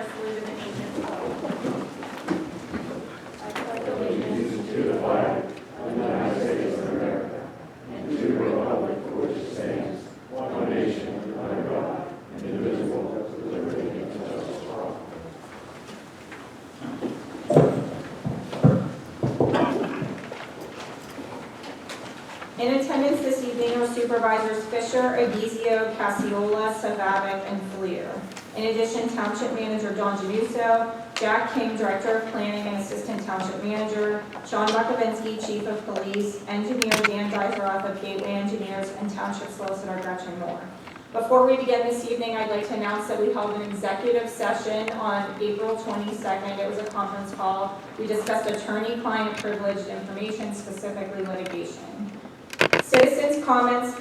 salute of the nation. I pledge allegiance To the flag of the United States of America and to the republic for which it stands, one nation, under God, indivisible, with liberty and justice for all. In attendance this evening are Supervisors Fisher, Adizio, Cassiola, Savavic, and Fleer. In addition, Township Manager Don Januso, Jack King, Director of Planning and Assistant Township Manager, Sean Bukovinsky, Chief of Police, Engineer Dan Dreiseroth of Gateway Engineers, and Township Solicitor Gretchen Moore. Before we begin this evening, I'd like to announce that we held an executive session on April 22nd. It was a conference call. We discussed attorney-client privileged information, specifically litigation. Citizens' comments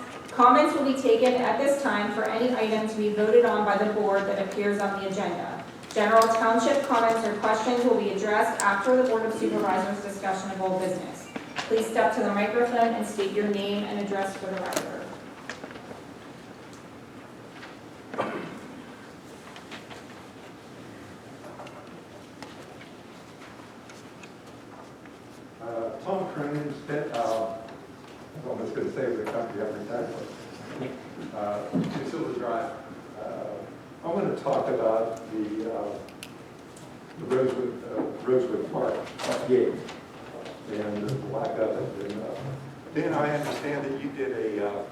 will be taken at this time for any item to be voted on by the board that appears on the agenda. General township comments or questions will be addressed after the Board of Supervisors discussion of old business. Please step to the microphone and state your name and address for the record. Tom Croin, I'm almost going to say the company every time. Cecil Drive. I want to talk about the Rosewood Park gate and the lack of it. And, Dan, I understand that you did a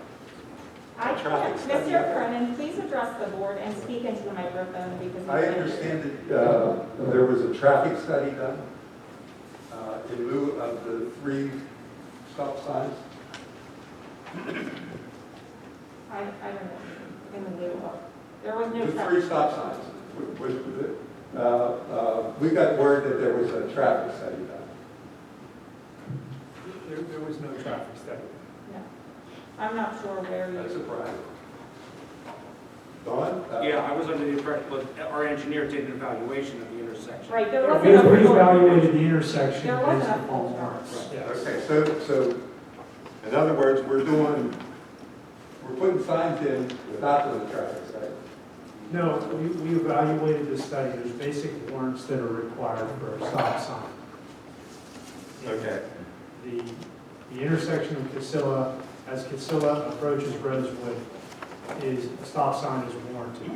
traffic study. Mr. Cronin, please address the board and speak into the microphone because I understand that there was a traffic study done in lieu of the 3 stop signs. I don't know, in the lieu of. There was no The traffic. 3 stop signs. We got word that there was a traffic study done. There was no traffic study. No. I'm not sure where That's you. surprising. Dawn? Yeah, I was under the impression, but our engineer did an evaluation of the intersection. Right, there We wasn't a full. reevaluated the intersection There wasn't based a upon full warrants. Yes. Okay, so in other words, we're putting signs in without the traffic study. No, we evaluated the study. There's basic warrants that are required for a stop sign. Okay. The intersection of Casilla, as Casilla approaches Rosewood, is a stop sign is warranted.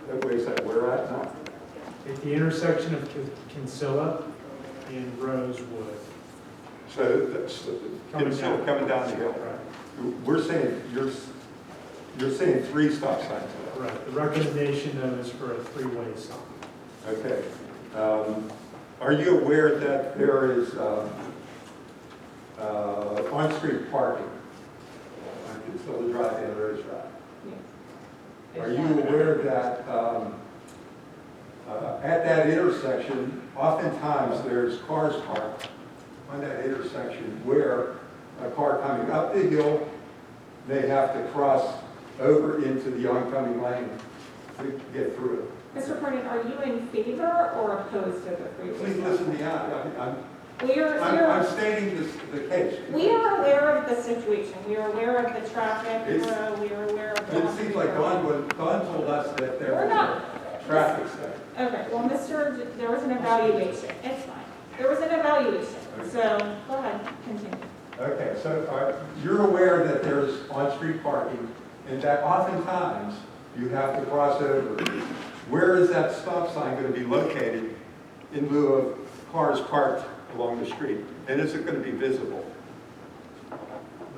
Where is that? Where at now? At the intersection of Casilla and Rosewood. So that's Coming still down. coming down the hill. Right. We're saying, you're saying 3 stop signs. Right. The recommendation though is for a 3-way sign. Okay. Are you aware that there is on-street parking on Casilla Drive and Rose Drive? Yes. Are you aware that at that intersection, oftentimes there's cars parked on that intersection where a car coming up the hill may have to cross over into the oncoming lane to get through it? Mr. Cronin, are you in favor or opposed to the freeway? Please listen to me out. I'm stating the case. We are aware of the situation. We are aware of the traffic. We are aware of the. It seems like Don told us that there We're was not. a traffic study. Okay, well, there was an evaluation. It's fine. There was an evaluation. So, go ahead, continue. Okay, so you're aware that there's on-street parking and that oftentimes you have to cross over. Where is that stop sign going to be located in lieu of cars parked along the street? And is it going to be visible? That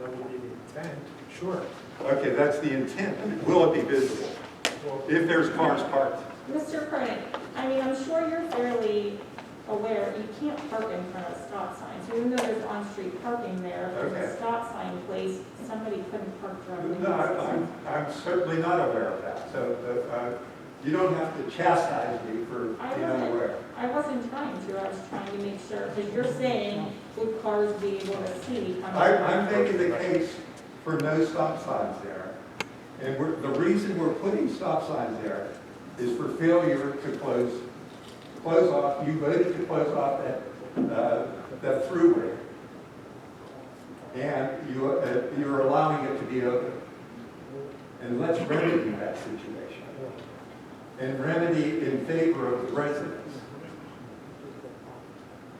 would be the intent. Sure. Okay, that's the intent. Will it be visible if there's cars parked? Mr. Cronin, I mean, I'm sure you're fairly aware you can't park in front of stop signs. Even though there's on-street parking there, if there's a stop sign placed, somebody couldn't park directly. No, I'm certainly not aware of that. So you don't have to chastise me for being unaware. I wasn't trying to. I was trying to make sure, because you're saying, would cars be able to see? I'm making the case for no stop signs there. And the reason we're putting stop signs there is for failure to close off. You voted to close off that throughway. And you're allowing it to be open. And let's remedy that situation. and remedy in favor of the residents.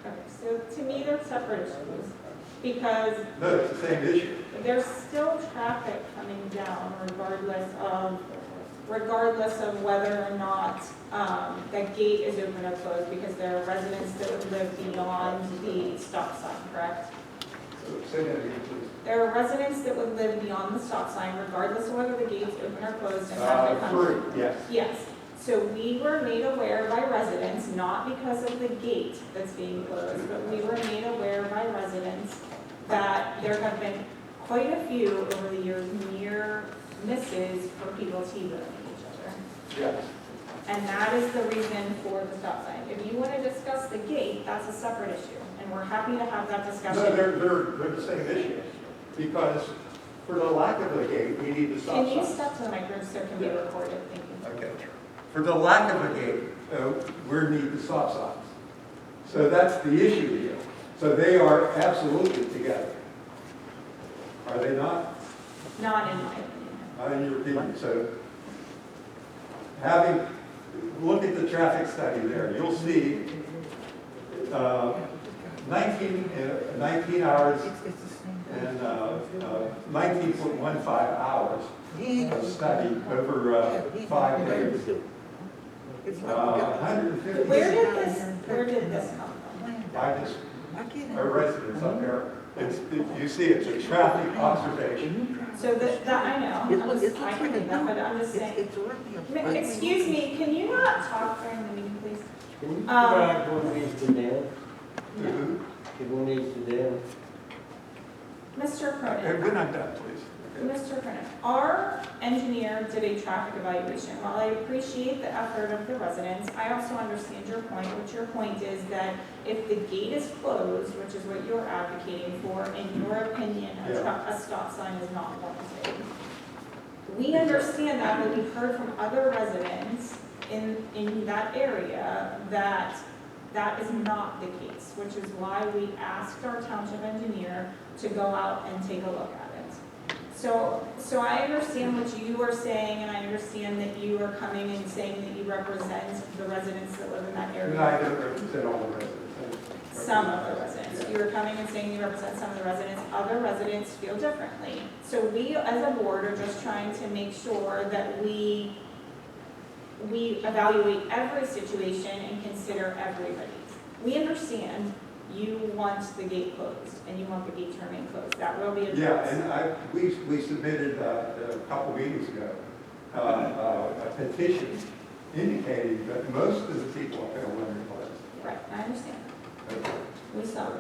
Okay, so to me, they're separate issues, because No, it's the same issue. there's still traffic coming down regardless of whether or not that gate is open or closed, because there are residents that would live beyond the stop sign, correct? So say that again, please. There are residents that would live beyond the stop sign regardless of whether the gate's open or closed and have to come. Yes. Yes, so we were made aware by residents, not because of the gate that's being closed, but we were made aware by residents that there have been quite a few over the years near misses for people T-boning each other. Yes. And that is the reason for the stop sign. If you want to discuss the gate, that's a separate issue, and we're happy to have that No, discussion. they're the same issue. Because for the lack of a gate, we need the stop Can sign. you step to the microphone so it can be recorded? Thank you. Okay. For the lack of a gate, we need the stop signs. So that's the issue here. So they are absolutely together. Are they not? Not in my opinion. Not in your opinion. So look at the traffic study there. You'll see 19 hours and 19.15 hours of study over 5 days. 150. Where did this come from? Our residents up there. You see, it's a traffic observation. So that, I know, I can do that, but I'm just saying. Excuse me, can you not talk during the meeting, please? Can you provide one needs to them? Mhm. Give one needs to them? Mr. Cronin. We're not done, please. Mr. Cronin, our engineer did a traffic evaluation. While I appreciate the effort of the residents, I also understand your point, which your point is that if the gate is closed, which is what you're advocating for, in your opinion, a stop sign is not warranted. We understand that, but we've heard from other residents in that area that that is not the case, which is why we asked our township engineer to go out and take a look at it. So I understand what you are saying, and I understand that you are coming and saying that you represent the residents that live in that area. And I don't represent all the residents. Some of the residents. You are coming and saying you represent some of the residents. Other residents feel differently. So we, as a board, are just trying to make sure that we evaluate every situation and consider everybody. We understand you want the gate closed, and you want the gate to remain closed. That will be addressed. Yeah, and we submitted a couple meetings ago a petition indicating that most of the people up there want it closed. Right, I understand. We saw it.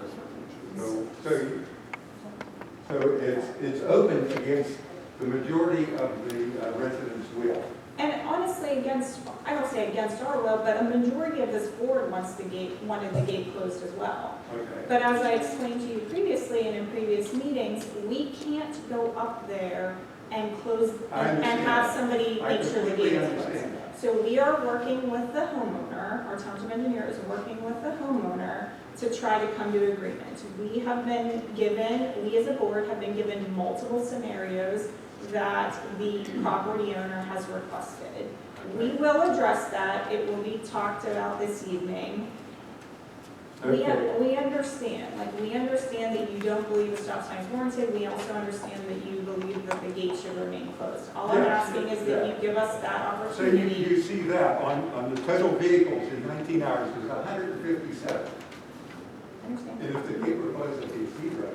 So it's open against the majority of the residents' will. And honestly, I don't say against our will, but a majority of this board wanted the gate closed as well. Okay. But as I explained to you previously and in previous meetings, we can't go up there and close and have somebody make sure the gate is closed. So we are working with the homeowner, our township engineer is working with the homeowner to try to come to agreement. We as a board have been given multiple scenarios that the property owner has requested. We will address that. It will be talked about this evening. Okay. We understand that you don't believe the stop sign is warranted. We also understand that you believe that the gate should remain closed. All I'm Yes, asking is that you give us that So opportunity. you see that on the total vehicles in 19 hours, there's 157. I understand. And if the gate were closed, it'd be 0.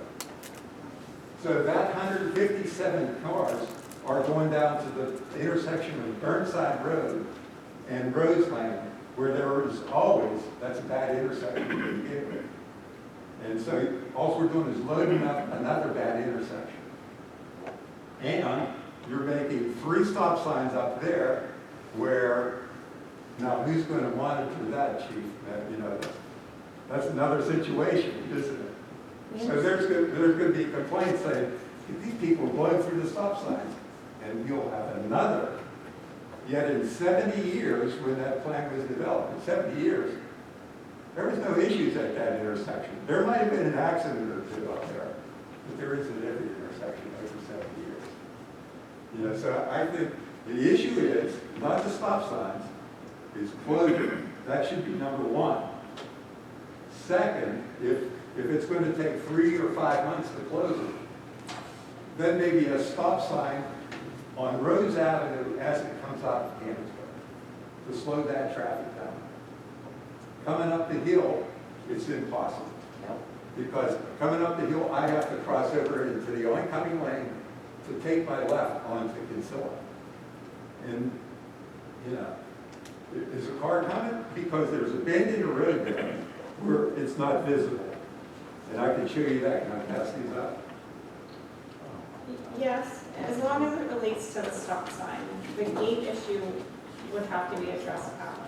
So that 157 cars are going down to the intersection of Burnside Road and Roseland, where there is always, that's a bad intersection to begin with. And so all we're doing is loading up another bad intersection. And you're making 3 stop signs up there where, now who's going to monitor that, Chief? That's another situation, isn't it? So there's going to be complaints saying, these people are blowing through the stop signs. And you'll have another. Yet in 70 years, when that plan was developed, in 70 years, there was no issues at that intersection. There might have been an accident or 2 up there, but there isn't at every intersection over 70 years. So I think the issue is not the stop signs. is closure. That should be number one. Second, if it's going to take 3 or 5 months to close it, then maybe a stop sign on Rose Avenue as it comes out of Canonsburg to slow that traffic down. Coming up the hill, it's impossible. Because coming up the hill, I have to cross over into the oncoming lane to take my left onto Kinsella. And, you know, is a car coming? Because there's a bend in the road there where it's not visible. And I can show you that. Can I pass these up? Yes, as long as it relates to the stop sign. The gate issue would have to be addressed after.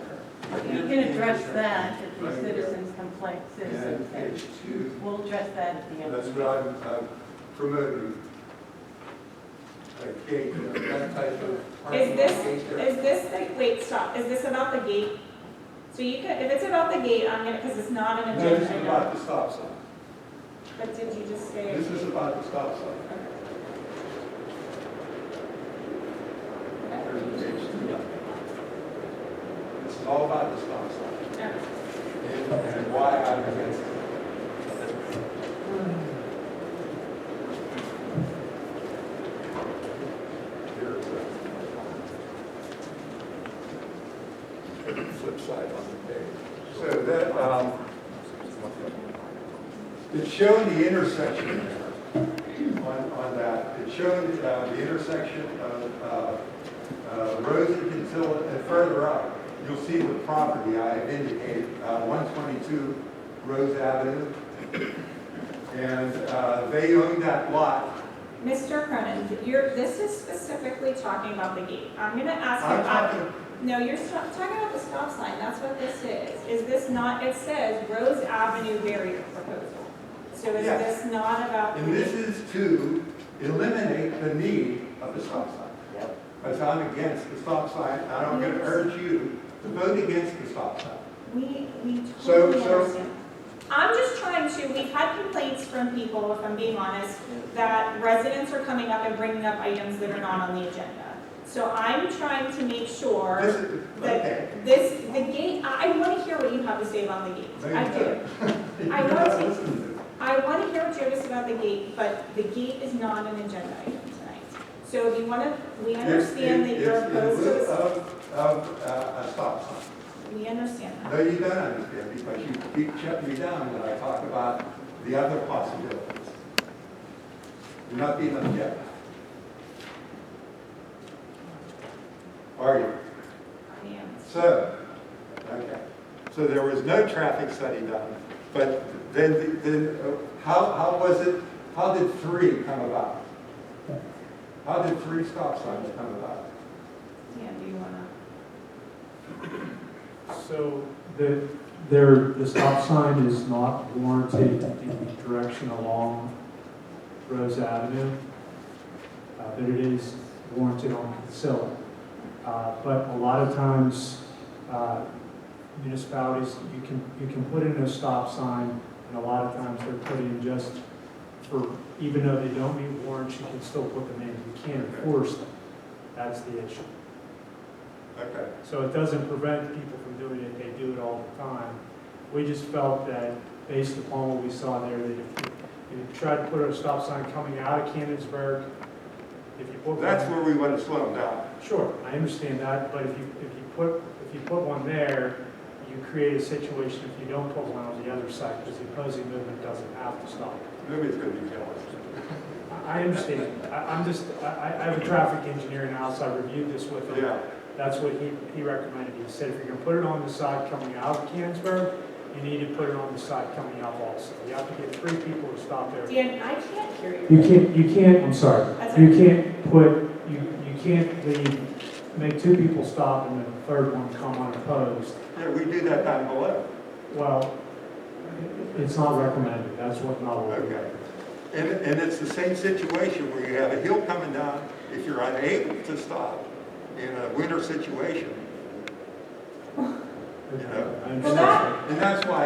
You can address that at the citizens' complaint, And citizens. page 2, We'll address that at the end. that's what I'm promoting. A gate, that type of. Is this, gate there. is this, the wait, stop, is this about the gate? So you can, if it's about the gate, I'm gonna, because it's not an No, this agenda is about item. the stop sign. But did you just say? This is about the stop sign. There's page 2. This is all about the stop sign. And why I'm against it. Here's the flip side on the page. So that, it's showing the intersection there on that. It's showing the intersection of Rose and Kinsella, and further up, you'll see the property I have indicated, 122 Rose Avenue. And they own that lot. Mr. Cronin, this is specifically talking about the gate. I'm gonna ask you. I'm talking, No, you're talking about the stop sign, that's what this is. Is this not, it says Rose Avenue barrier proposal. So is Yes. this not about? and this is to eliminate the need of the stop sign. Because I'm against the stop sign, and I'm going to urge you to vote against the stop sign. We So- totally so- understand. I'm just trying to, we've had complaints from people, if I'm being honest, that residents are coming up and bringing up items that are not on the agenda. So I'm trying to make sure This is, okay. that the gate, I want to hear what you have to say about the gate. No, you I do. don't. I You're want not to. listening to me. I want to hear what you have to say about the gate, but the gate is not an agenda item tonight. So if you want to, we understand that you're opposed to It's in this. lieu of a stop sign. We understand that. No, you don't understand, because you keep shutting me down when I talk about the other possibilities. You're not being objective. Are you? I am. So, okay. So there was no traffic study done, but then how was it, how did 3 come about? How did 3 stop signs come about? Dan, do you want to? So the stop sign is not warranted in the direction along Rose Avenue, but it is warranted on Kinsella. But a lot of times, municipalities, you can put in a stop sign, and a lot of times they're put in just for, even though they don't meet warrants, you can still put them in. You can't enforce them. That's the issue. Okay. So it doesn't prevent people from doing it, they do it all the time. We just felt that, based upon what we saw there, that if you try to put a stop sign coming out of Canonsburg, if you put That's one, where we want to slow them down. sure, I understand that, but if you put one there, you create a situation if you don't put one on the other side, because the opposing movement doesn't have to stop. Nobody's going to be jealous. I understand. I have a traffic engineer now, so I reviewed this with him. Yeah. That's what he recommended. He said if you're gonna put it on the side coming out of Canonsburg, you need to put it on the side coming up also. You have to get 3 people to stop there. Dan, I can't hear you. You can't, I'm sorry. That's You okay. can't put, you can't make 2 people stop and then the 3rd one come unopposed. Yeah, we do that down below. Well, it's not recommended. That's what not. Okay. And it's the same situation where you have a hill coming down, if you're unable to stop in a winter situation, you know. I Well, understand. that, And that's why